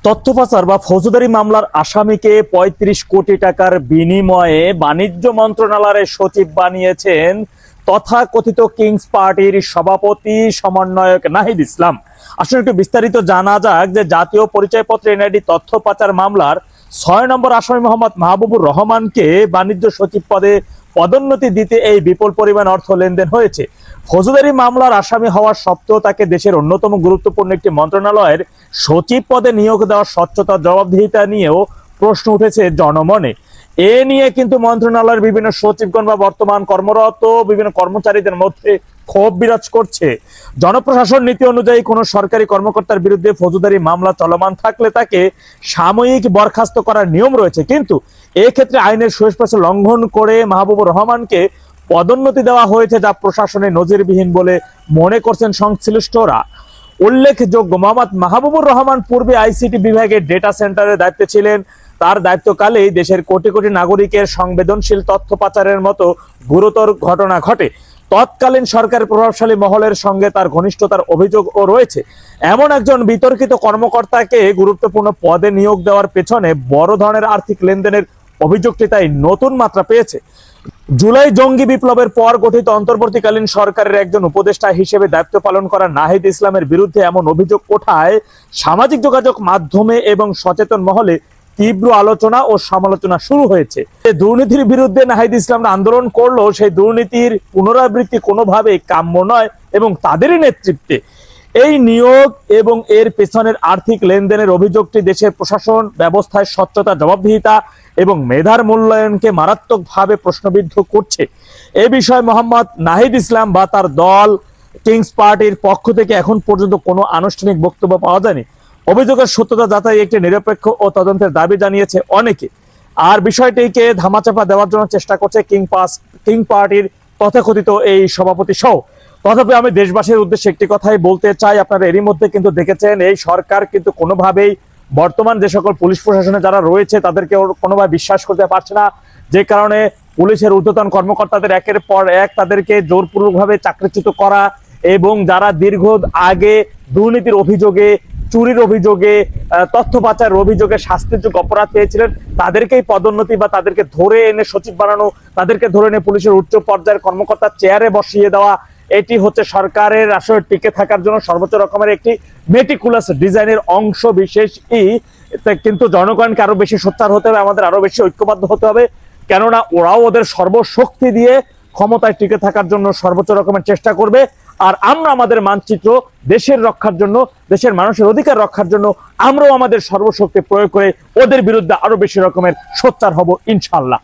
তথ্য পাচার বা ফৌজদারি মামলার আসামিকে ৩৫ কোটি টাকার বিনিময়ে বাণিজ্য মন্ত্রণালয়ের সচিব বানিয়েছেন তথাকথিত কিংস পার্টির সভাপতি সমন্বয়ক নাহিদ ইসলাম। আসলে একটু বিস্তারিত জানা যাক যে জাতীয় পরিচয়পত্র এনআইডি তথ্য পাচার মামলার ৬ নম্বর আসামি মোহাম্মদ মাহবুবুর রহমানকে বাণিজ্য সচিব পদে পদোন্নতি দিতে এই বিপুল পরিমাণ অর্থ লেনদেন হয়েছে। ফৌজদারি মামলার আসামি হওয়ার সত্ত্বেও তাকে দেশের অন্যতম গুরুত্বপূর্ণ একটি মন্ত্রণালয়ের সচিব পদে নিয়োগ দেওয়ার স্বচ্ছতা জবাবদিহিতা নিয়েও প্রশ্ন উঠেছে জনমনে। এ নিয়ে কিন্তু মন্ত্রণালয়ের বিভিন্ন সচিবগণ বা বর্তমান কর্মরত বিভিন্ন কর্মচারীদের মধ্যে ক্ষোভ বিরাজ করছে। জনপ্রশাসন নীতি অনুযায়ী কোনো সরকারি কর্মকর্তার বিরুদ্ধে ফৌজদারি মামলা চলমান থাকলে তাকে সাময়িক বরখাস্ত করার নিয়ম রয়েছে, কিন্তু এক্ষেত্রে আইনের সুস্পষ্ট লঙ্ঘন করে মাহবুবুর রহমানকে পদোন্নতি দেওয়া হয়েছে, যা প্রশাসনে নজিরবিহীন বলে মনে করছেন সংশ্লিষ্টরা। উল্লেখযোগ্য, মোহাম্মদ মাহবুবুর রহমান পূর্বে আইসিটি বিভাগের ডেটা সেন্টারের দায়িত্বে ছিলেন। তার দায়িত্বকালেই দেশের কোটি কোটি নাগরিকের সংবেদনশীল তথ্য পাচারের মতো গুরুতর ঘটনা ঘটে। তৎকালীন সরকারের প্রভাবশালী মহলের সঙ্গে তার ঘনিষ্ঠতার অভিযোগও রয়েছে। এমন একজন বিতর্কিত কর্মকর্তাকে গুরুত্বপূর্ণ পদে নিয়োগ দেওয়ার পেছনে বড় ধরনের আর্থিক লেনদেনের অভিযোগটি তাই নতুন মাত্রা পেয়েছে। জুলাই জঙ্গি বিপ্লবের পর গঠিত অন্তর্বর্তীকালীন সরকারের একজন উপদেষ্টা হিসেবে দায়িত্ব পালন করা নাহিদ ইসলামের বিরুদ্ধে এমন অভিযোগ ওঠায় সামাজিক যোগাযোগ মাধ্যমে এবং সচেতন মহলে তীব্র আলোচনা ও সমালোচনা শুরু হয়েছে। দুর্নীতির বিরুদ্ধে নাহিদ ইসলাম আন্দোলন করলো, সেই দুর্নীতির পুনরাবৃত্তি কোনোভাবেই কাম্য নয় এবং তাদেরই নেতৃত্বে এই নিয়োগ এবং এর পেছনের আর্থিক লেনদেনের অভিযোগটি দেশের প্রশাসন ব্যবস্থায় স্বচ্ছতা, জবাবদিহিতা এবং মেধার মূল্যায়নকে মারাত্মকভাবে প্রশ্নবিদ্ধ করছে। এ বিষয়ে মোহাম্মদ নাহিদ ইসলাম বা তার দল কিংস পার্টির পক্ষ থেকে এখন পর্যন্ত কোনো আনুষ্ঠানিক বক্তব্য পাওয়া যায়নি। অভিযোগের সত্যতা যাচাই একটি নিরপেক্ষ ও তদন্তের দাবি জানিয়েছে অনেকে, আর বিষয়টিকে ধামাচাপা দেওয়ার জন্য চেষ্টা করছে কিং পার্টির তথাকথিত এই সভাপতি সহ। তথাপি আমি দেশবাসীর উদ্দেশ্যে একটি কথাই বলতে চাই, আপনারা এরই মধ্যে কিন্তু দেখেছেন এই সরকার কিন্তু কোনোভাবেই বর্তমান যে সকল পুলিশ প্রশাসনে যারা রয়েছে তাদেরকে কোনোভাবে বিশ্বাস করতে পারছে না, যে কারণে পুলিশের ঊর্ধ্বতন কর্মকর্তাদের একের পর এক তাদেরকে জোরপূর্বকভাবে চাকরিচ্যুত করা এবং যারা দীর্ঘ আগে দুর্নীতির অভিযোগে, চুরির অভিযোগে, তথ্য পাচারের অভিযোগে শাস্তিযোগ্য অপরাধ পেয়েছিলেন তাদেরকেই পদোন্নতি বা তাদেরকে ধরে এনে সচিব বানানো, তাদেরকে ধরে এনে পুলিশের উচ্চ পর্যায়ের কর্মকর্তার চেয়ারে বসিয়ে দেওয়া, এটি হচ্ছে সরকারের আসলে টিকে থাকার জন্য সর্বোচ্চ রকমের একটি মেটিকুলাস ডিজাইনের অংশ বিশেষই। কিন্তু জনগণকে আরো বেশি সোচ্চার হতে হবে, আমাদের আরো বেশি ঐক্যবদ্ধ হতে হবে, কেননা ওরাও ওদের সর্বশক্তি দিয়ে ক্ষমতায় টিকে থাকার জন্য সর্বোচ্চ রকমের চেষ্টা করবে। আর আমরা আমাদের মানচিত্র দেশের রক্ষার জন্য, দেশের মানুষের অধিকার রক্ষার জন্য আমরাও আমাদের সর্বশক্তি প্রয়োগ করে ওদের বিরুদ্ধে আরো বেশি রকমের সোচ্চার হব ইনশাল্লাহ।